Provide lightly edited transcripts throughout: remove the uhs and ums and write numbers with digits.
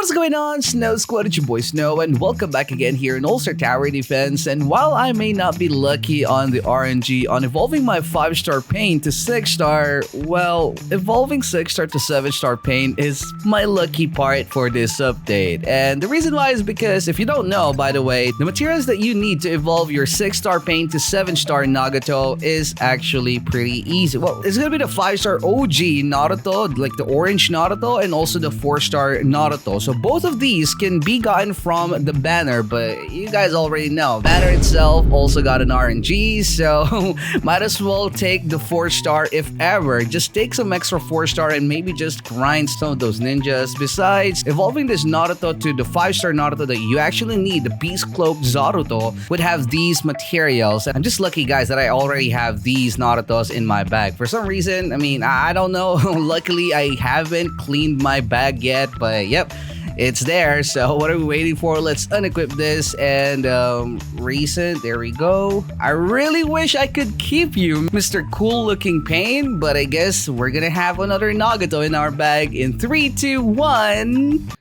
What's going on, Snow Squad? It's your boy Snow, and welcome back again here in All-Star Tower Defense. And while I may not be lucky on the RNG on evolving my 5-star paint to 6-star, well, evolving 6-star to 7-star paint is my lucky part for this update. And the reason why is because, if you don't know, by the way, the materials that you need to evolve your 6-star paint to 7-star Nagato is actually pretty easy. Well, it's gonna be the 5-star OG Naruto, like the orange Naruto, and also the 4-star Naruto. So both of these can be gotten from the banner, but you guys already know, banner itself also got an RNG, so might as well take the 4-star if ever. Just take some extra 4-star and maybe just grind some of those ninjas. Besides, evolving this Naruto to the 5-star Naruto that you actually need, the Beast Cloak Zaruto, would have these materials. I'm just lucky, guys, that I already have these Narutos in my bag. For some reason, I mean, I don't know. Luckily, I haven't cleaned my bag yet, but yep. It's there, so what are we waiting for? Let's unequip this and recent, there we go. I really wish I could keep you, Mr. Cool Looking Pain, but I guess we're gonna have another Nagato in our bag in 3, 2, 1.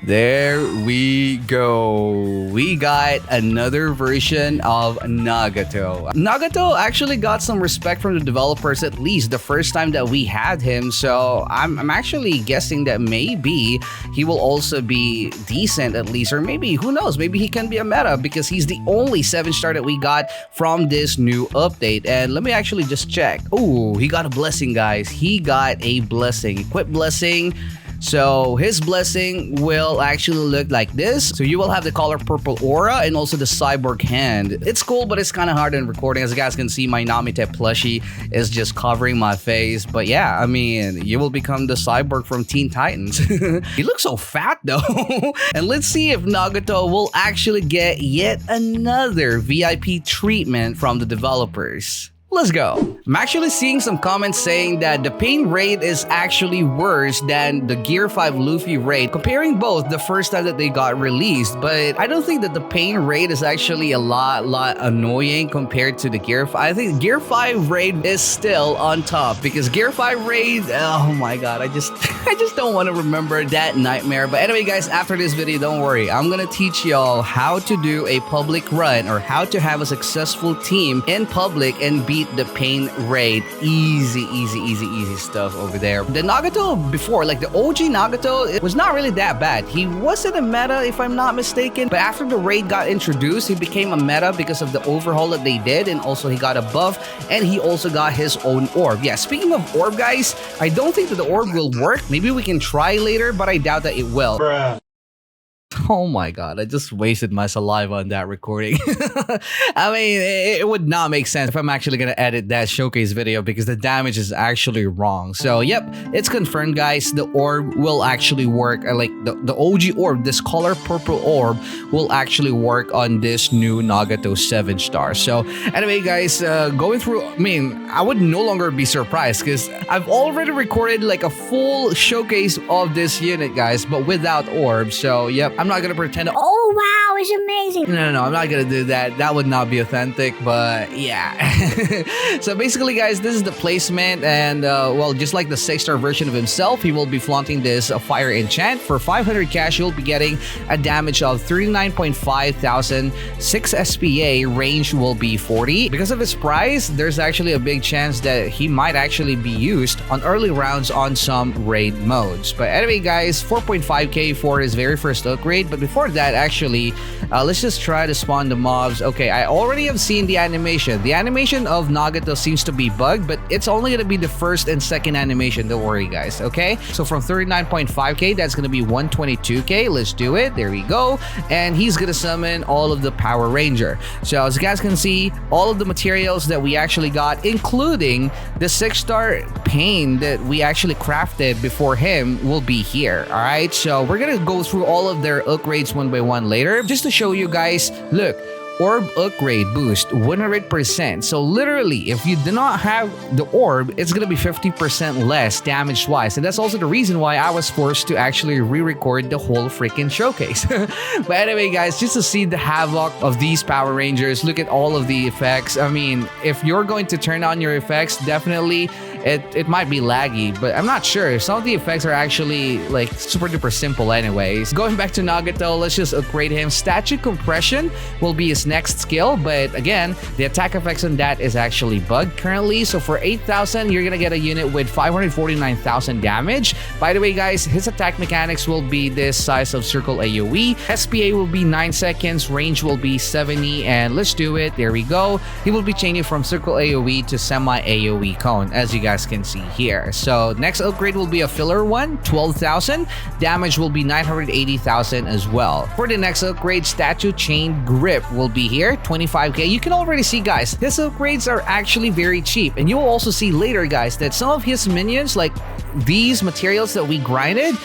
There we go. We got another version of Nagato. Nagato actually got some respect from the developers, at least the first time that we had him. So I'm actually guessing that maybe he will also be decent at least, or maybe, who knows, maybe he can be a meta because he's the only 7-star that we got from this new update. And let me actually just check. Oh, he got a blessing, guys. He got a blessing. Equip blessing. So his blessing will actually look like this. So you will have the color purple aura and also the cyborg hand. It's cool, but it's kind of hard in recording. As you guys can see, my Namite plushie is just covering my face. But yeah, I mean, you will become the cyborg from Teen Titans. He looks so fat though. And let's see if Nagato will actually get yet another VIP treatment from the developers. Let's go. I'm actually seeing some comments saying that the pain raid is actually worse than the Gear 5 Luffy raid, comparing both the first time that they got released. But I don't think that the pain raid is actually a lot annoying compared to the Gear 5. I think Gear 5 raid is still on top because Gear 5 raid, oh my god, I just don't want to remember that nightmare. But anyway, guys, after this video, don't worry, I'm gonna teach y'all how to do a public run or how to have a successful team in public and beat the pain raid. Easy stuff over there. The Nagato before, like the OG Nagato, it was not really that bad. He wasn't a meta if I'm not mistaken, but after the raid got introduced, he became a meta because of the overhaul that they did, and also he got a buff, and he also got his own orb. Yeah, speaking of orb, guys, I don't think that the orb will work. Maybe we can try later, but I doubt that it will. Bruh. Oh my god, I just wasted my saliva on that recording. I mean, it would not make sense if I'm actually gonna edit that showcase video because the damage is actually wrong. So yep, it's confirmed, guys. The orb will actually work. Like the OG orb, this color purple orb will actually work on this new Nagato 7-star. So anyway, guys, going through, I mean, I would no longer be surprised because I've already recorded like a full showcase of this unit, guys, but without orb. So yep, I'm not gonna pretend, oh wow, it's amazing. No, I'm not gonna do that. That would not be authentic, but yeah. So basically, guys, this is the placement, and well, just like the 6-star version of himself, he will be flaunting this fire enchant. For 500 cash, you'll be getting a damage of 39.5 thousand, 6 SPA, range will be 40. Because of his price, there's actually a big chance that he might actually be used on early rounds on some raid modes. But anyway, guys, 4.5k for his very first upgrade. But before that, actually, let's just try to spawn the mobs. Okay, I already have seen the animation. The animation of Nagato seems to be bugged, but it's only going to be the first and second animation. Don't worry, guys, okay? So from 39.5k, that's going to be 122k. Let's do it. There we go. And he's going to summon all of the Power Ranger. So as you guys can see, all of the materials that we actually got, including the 6-star pain that we actually crafted before him, will be here. All right, so we're going to go through all of their upgrades one by one later, just to show you guys. Look, orb upgrade boost 100%. So literally, if you do not have the orb, it's gonna be 50% less damage wise, and that's also the reason why I was forced to actually re-record the whole freaking showcase. But anyway, guys, just to see the havoc of these Power Rangers, look at all of the effects. I mean, if you're going to turn on your effects, definitely it might be laggy, but I'm not sure. Some of the effects are actually like super duper simple anyways. Going back to Nagato, let's just upgrade him. Statue compression will be his next skill, but again, the attack effects on that is actually bugged currently. So for 8,000, you're gonna get a unit with 549,000 damage. By the way, guys, his attack mechanics will be this size of circle AoE. SPA will be 9 seconds, range will be 70, and let's do it. There we go. He will be changing from circle AoE to semi AoE cone, as you guys can see here. So next upgrade will be a filler one, 12,000. Damage will be 980,000 as well. For the next upgrade, statue chain grip will be here, 25k. You can already see, guys, his upgrades are actually very cheap, and you will also see later, guys, that some of his minions, like these materials that we grinded,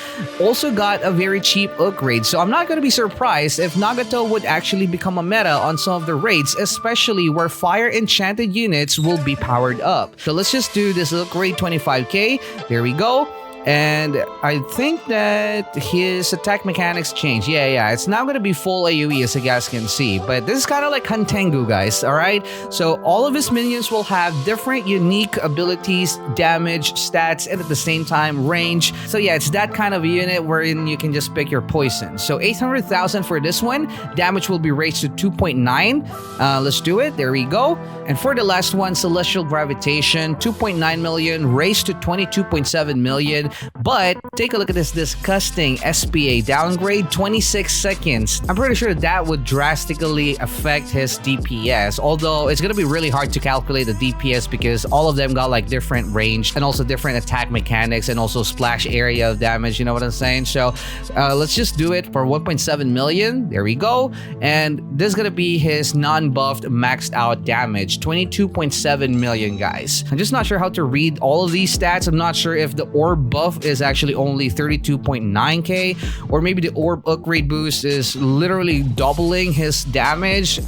also got a very cheap upgrade. So I'm not going to be surprised if Nagato would actually become a meta on some of the raids, especially where fire enchanted units will be powered up. So let's just do this upgrade, 25k. There we go. And I think that his attack mechanics change. Yeah, it's now going to be full AoE, as you guys can see. But this is kind of like Hantengu, guys, alright? So all of his minions will have different unique abilities, damage, stats, and at the same time, range. So yeah, it's that kind of a unit wherein you can just pick your poison. So 800,000 for this one. Damage will be raised to 2.9. Let's do it. There we go. And for the last one, Celestial Gravitation, 2.9 million, raised to 22.7 million. But take a look at this disgusting SPA downgrade, 26 seconds. I'm pretty sure that would drastically affect his DPS, although it's gonna be really hard to calculate the DPS because all of them got like different range and also different attack mechanics and also splash area of damage, you know what I'm saying? So let's just do it for 1.7 million. There we go. And this is gonna be his non-buffed maxed out damage, 22.7 million, guys. I'm just not sure how to read all of these stats. I'm not sure if the orb buff is actually only 32.9k, or maybe the orb upgrade boost is literally doubling his damage.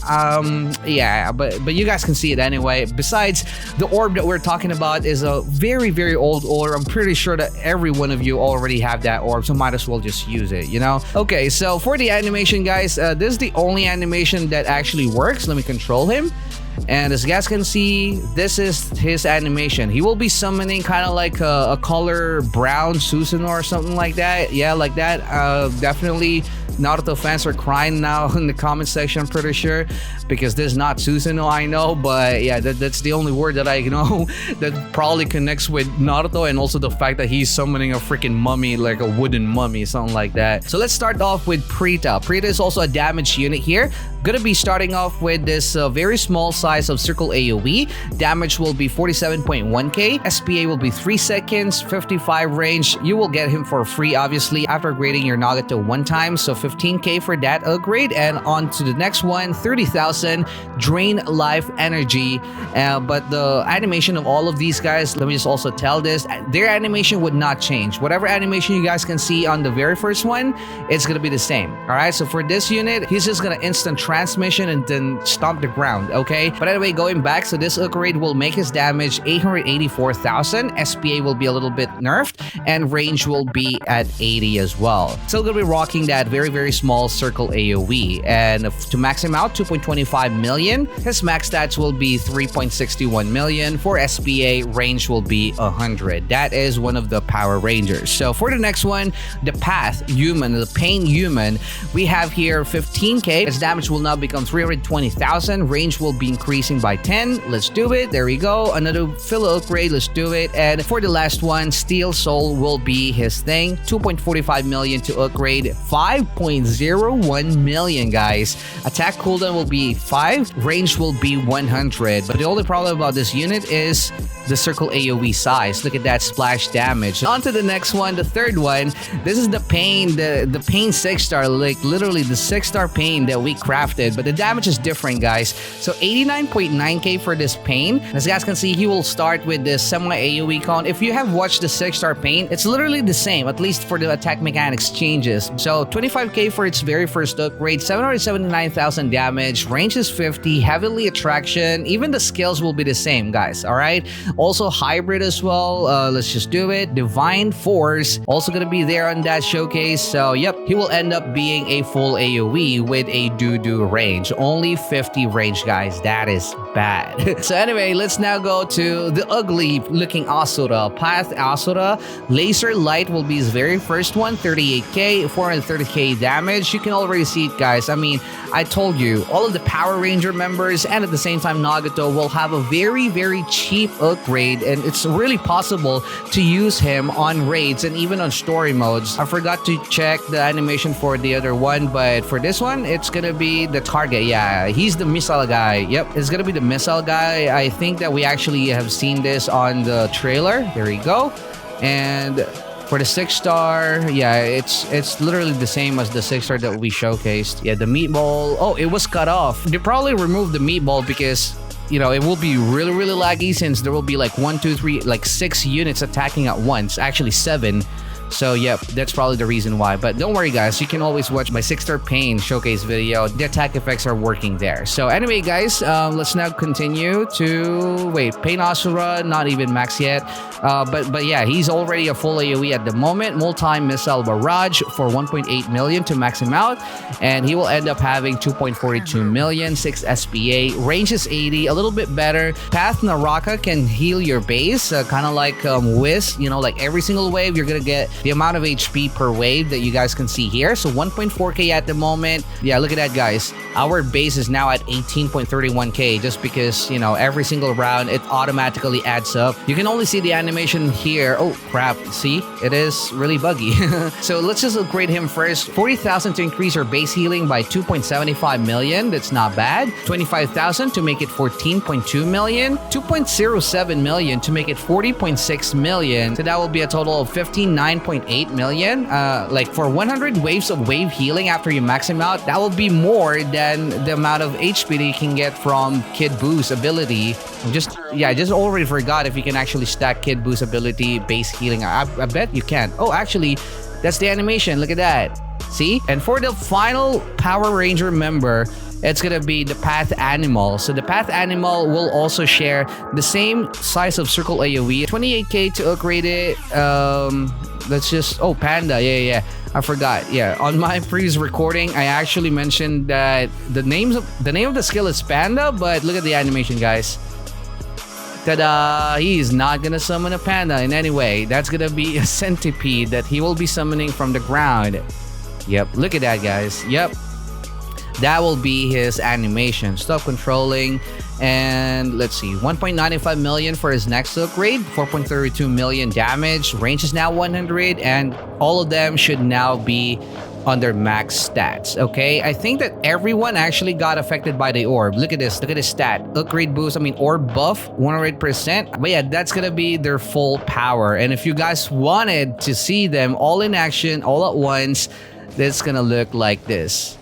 Yeah, but you guys can see it anyway. Besides, the orb that we're talking about is a very old orb. I'm pretty sure that every one of you already have that orb, so might as well just use it, you know? Okay, so for the animation, guys, this is the only animation that actually works. Let me control him. And as you guys can see, this is his animation. He will be summoning kind of like a color brown Susanoo or something like that. Yeah, like that. Definitely Naruto fans are crying now in the comment section, I'm pretty sure, because this is not Susanoo, I know, but yeah, that's the only word that I know that probably connects with Naruto, and also the fact that he's summoning a freaking mummy, like a wooden mummy, something like that. So let's start off with Preta. Preta is also a damage unit here. Gonna be starting off with this very small size of circle AoE. Damage will be 47.1k. SPA will be 3 seconds, 55 range. You will get him for free, obviously, after upgrading your Nagato one time. So 15k for that upgrade. And on to the next one, 30,000. Drain life energy. But the animation of all of these guys, let me just also tell this, their animation would not change. Whatever animation you guys can see on the very first one, it's gonna be the same. Alright, so for this unit, he's just gonna instant transmission and then stomp the ground, okay? But anyway, going back, so this upgrade will make his damage 884,000. SPA will be a little bit nerfed, and range will be at 80 as well. Still gonna be rocking that very small circle AoE. And to max him out, 2.25 million. His max stats will be 3.61 million. For SPA, range will be 100. That is one of the Power Rangers. So for the next one, the Path Human, the Pain Human, we have here 15k. His damage will now become 320,000. Range will be increasing by 10. Let's do it. There we go. Another filler upgrade. Let's do it. And for the last one, Steel Soul will be his thing. 2.45 million to upgrade. 5.01 million, guys. Attack cooldown will be 5. Range will be 100. But the only problem about this unit is the circle AoE size. Look at that splash damage. On to the next one, the third one. This is the Pain, the Pain 6-star, like literally the 6-star Pain that we crafted, but the damage is different, guys. So 89.9k for this Pain. As you guys can see, he will start with the semi AoE con. If you have watched the 6-star Pain, it's literally the same, at least for the attack mechanics changes. So 25k for its very first upgrade, 779,000 damage, range is 50, heavily attraction, even the skills will be the same, guys, alright? Also hybrid as well. Let's just do it. Divine Force, also gonna be there on that showcase. So yep, he will end up being a full AoE with a doo-doo range. Only 50 range, guys. That's that is bad. So anyway, let's now go to the ugly looking Asura. Path Asura. Laser Light will be his very first one. 38k, 430k damage. You can already see it, guys. I mean, I told you, all of the Power Ranger members and at the same time Nagato will have a very, very cheap upgrade, and it's really possible to use him on raids and even on story modes. I forgot to check the animation for the other one, but for this one, it's gonna be the target. Yeah, he's the missile guy. Yep, it's gonna be the missile guy. I think that we actually have seen this on the trailer. There we go. And for the 6-star, yeah, it's literally the same as the 6-star that we showcased. Yeah, the meatball. Oh, it was cut off. They probably removed the meatball because, you know, it will be really, really laggy since there will be like 1, 2, 3, like 6 units attacking at once. Actually 7. So yep, that's probably the reason why. But don't worry, guys, you can always watch my 6-star pain showcase video. The attack effects are working there. So anyway, guys, let's now continue to wait. Pain Asura, not even max yet. But yeah, he's already a full AoE at the moment. Multi-missile barrage for 1.8 million to max him out, and he will end up having 2.42 million, 6 SPA. Range is 80, a little bit better. Path Naraka can heal your base, kind of like Whiz. You know, like every single wave, you're gonna get the amount of HP per wave that you guys can see here. So 1.4k at the moment. Yeah, look at that, guys. Our base is now at 18.31k just because, you know, every single round it automatically adds up. You can only see the animation here. Oh crap, see, it is really buggy. So let's just upgrade him first. 40,000 to increase your base healing by 2.75 million. That's not bad. 25,000 to make it 14.2 million. 2.07 million to make it 40.6 million. So that will be a total of 59.8 million. Like for 100 waves of wave healing after you max him out, that will be more than the amount of HP that you can get from Kid Boo's ability. I just already forgot if you can actually stack Kid Boo's ability base healing. I bet you can. Oh, actually, that's the animation. Look at that. See? And for the final Power Ranger member, it's gonna be the Path Animal. So the Path Animal will also share the same size of circle AoE. 28k to upgrade it. Let's just... Oh, Panda. Yeah. I forgot. Yeah, on my previous recording, I actually mentioned that the name of the skill is Panda, but look at the animation, guys. Ta-da! He is not gonna summon a panda in any way. That's gonna be a centipede that he will be summoning from the ground. Yep, look at that, guys. Yep. That will be his animation. Stop controlling. And let's see, 1.95 million for his next upgrade, 4.32 million damage. Range is now 100, and all of them should now be on their max stats. Okay, I think that everyone actually got affected by the orb. Look at this. Look at this stat. Upgrade boost. I mean, orb buff 100%. But yeah, that's gonna be their full power. And if you guys wanted to see them all in action, all at once, it's gonna look like this.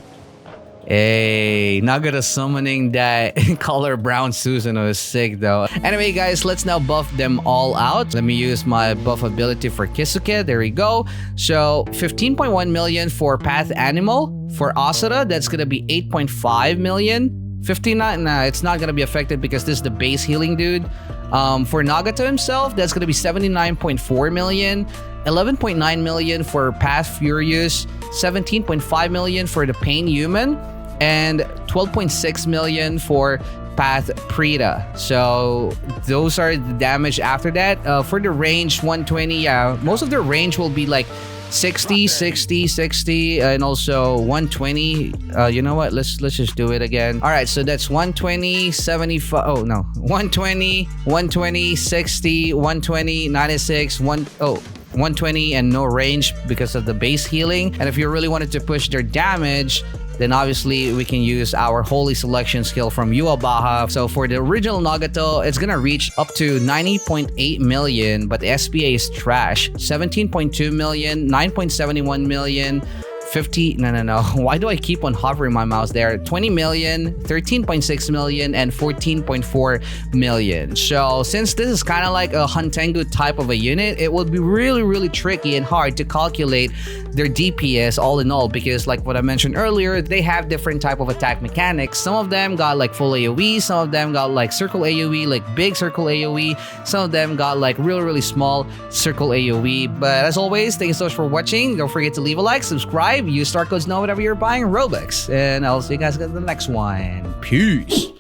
Hey, Nagato summoning that color brown Susanoo is sick though. Anyway, guys, let's now buff them all out. Let me use my buff ability for Kisuke. There we go. So 15.1 million for Path Animal. For Asura, that's gonna be 8.5 million. 59, nah, it's not gonna be affected because this is the base healing dude. For Nagato himself, that's gonna be 79.4 million. 11.9 million for Path Furious, 17.5 million for the Pain Human, and 12.6 million for Path Preta. So those are the damage after that. For the range, 120, yeah, most of their range will be like 60, 60, 60, and also 120. You know what? Let's just do it again. All right, so that's 120, 75. Oh no, 120, 120, 60, 120, 96, 120 and no range because of the base healing. And if you really wanted to push their damage, then obviously we can use our Holy Selection skill from Baha. So for the original Nagato, it's gonna reach up to 90.8 million, but the SPA is trash. 17.2 million, 9.71 million, 50, no. Why do I keep on hovering my mouse there? 20 million, 13.6 million, and 14.4 million. So since this is kind of like a Huntengu type of a unit, it will be really, really tricky and hard to calculate their DPS all in all, because like what I mentioned earlier, they have different type of attack mechanics. Some of them got like full AoE, some of them got like circle AoE, like big circle AoE, some of them got like really, really small circle AoE. But as always, thank you so much for watching. Don't forget to leave a like, subscribe, use StarCode to know whatever you're buying Roblox, and I'll see you guys in the next one. Peace.